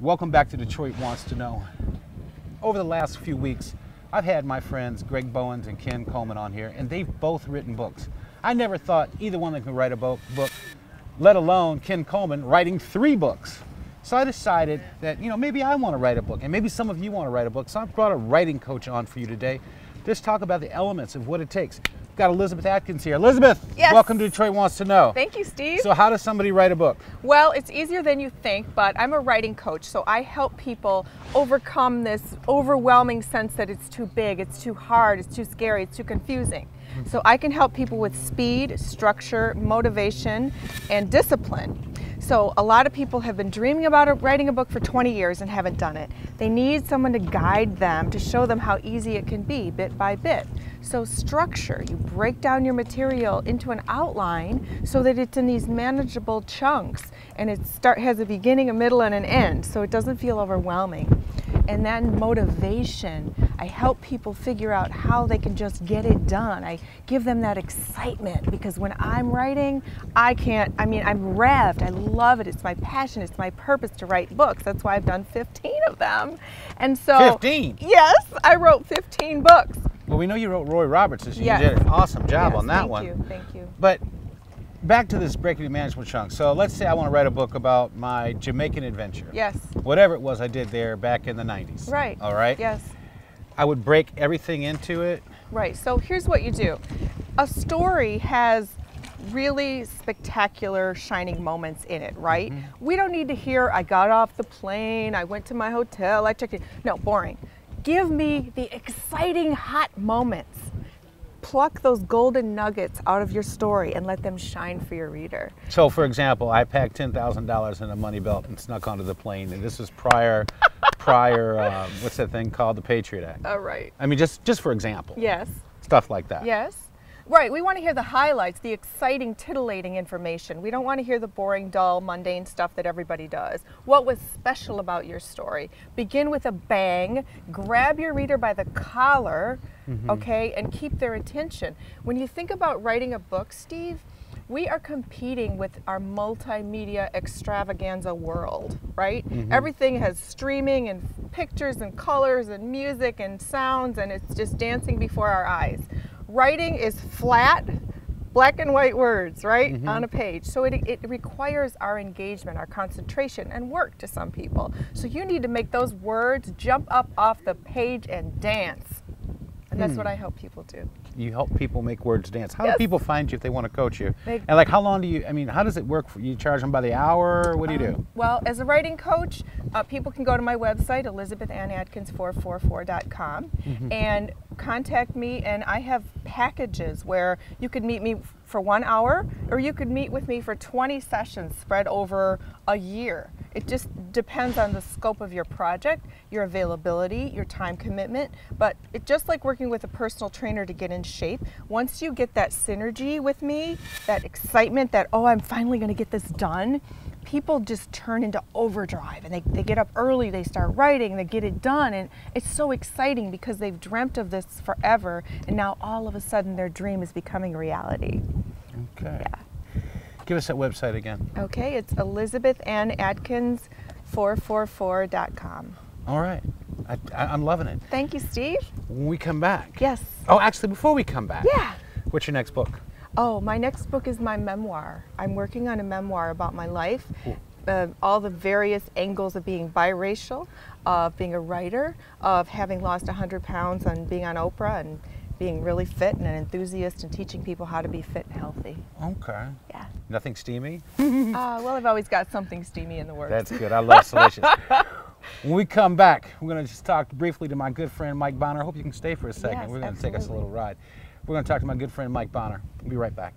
Welcome back to Detroit Wants to Know. Over the last few weeks, I've had my friends Greg Bowens and Ken Coleman on here, and they've both written books. I never thought either one of them could write a book, let alone Ken Coleman writing 3 books. So I decided that, maybe I want to write a book, and maybe some of you want to write a book. So I've brought a writing coach on for you today. Just talk about the elements of what it takes. Got Elizabeth Atkins here. Elizabeth, yes. Welcome to Detroit Wants to Know. Thank you, Steve. So how does somebody write a book? Well, it's easier than you think, but I'm a writing coach, so I help people overcome this overwhelming sense that it's too big, it's too hard, it's too scary, it's too confusing. So I can help people with speed, structure, motivation, and discipline. So a lot of people have been dreaming about writing a book for 20 years and haven't done it. They need someone to guide them, to show them how easy it can be, bit by bit. So structure, you break down your material into an outline so that it's in these manageable chunks, and it has a beginning, a middle, and an end, so it doesn't feel overwhelming. And then motivation, I help people figure out how they can just get it done. I give them that excitement, because when I'm writing, I'm revved. I love it. It's my passion. It's my purpose to write books. That's why I've done 15 of them. And so 15? Yes, I wrote 15 books. Well, we know you wrote Roy Roberts, so Yes. you did an awesome job on that thank one. Thank you. But back to this breaking the management chunk. So let's say I want to write a book about my Jamaican adventure. Yes. Whatever it was I did there back in the 90s. Right. All right? Yes. I would break everything into it. Right. So here's what you do. A story has really spectacular shining moments in it, right? Mm-hmm. We don't need to hear, I got off the plane, I went to my hotel, I checked in. No, boring. Give me the exciting hot moments. Pluck those golden nuggets out of your story and let them shine for your reader. So, for example, I packed $10,000 in a money belt and snuck onto the plane, and this was prior, what's that thing called, the Patriot Act? All right. I mean, just for example. Yes. Stuff like that. Yes. Right, we want to hear the highlights, the exciting, titillating information. We don't want to hear the boring, dull, mundane stuff that everybody does. What was special about your story? Begin with a bang, grab your reader by the collar, okay, and keep their attention. When you think about writing a book, Steve, we are competing with our multimedia extravaganza world, right? Everything has streaming and pictures and colors and music and sounds, and it's just dancing before our eyes. Writing is flat, black and white words, right, on a page. So it requires our engagement, our concentration, and work to some people. So you need to make those words jump up off the page and dance. And that's what I help people do. You help people make words dance. How Yes. do people find you if they want to coach you? And like, how long do you, how does it work? You charge them by the hour? What do you do? Well, as a writing coach, people can go to my website, elizabethannaatkins444.com, and contact me, and I have packages where you could meet me for 1 hour, or you could meet with me for 20 sessions spread over a year. It just depends on the scope of your project, your availability, your time commitment, but it's just like working with a personal trainer to get in shape. Once you get that synergy with me, that excitement that, oh, I'm finally going to get this done, people just turn into overdrive, and they get up early, they start writing, they get it done, and it's so exciting because they've dreamt of this forever, and now all of a sudden their dream is becoming reality. Okay. Yeah. Give us that website again. Okay, it's elizabethannaatkins444.com. All right. I'm loving it. Thank you, Steve. When we come back. Yes. Oh, actually, before we come back. Yeah. What's your next book? Oh, my next book is my memoir. I'm working on a memoir about my life, all the various angles of being biracial, of being a writer, of having lost 100 pounds and being on Oprah, and being really fit and an enthusiast and teaching people how to be fit and healthy. Okay. Yeah. Nothing steamy? Well, I've always got something steamy in the works. That's good. I love salacious. When we come back, we're going to just talk briefly to my good friend Mike Bonner. I hope you can stay for a second. Yes, We're going to take us a absolutely. little ride. We're going to talk to my good friend Mike Bonner. We'll be right back.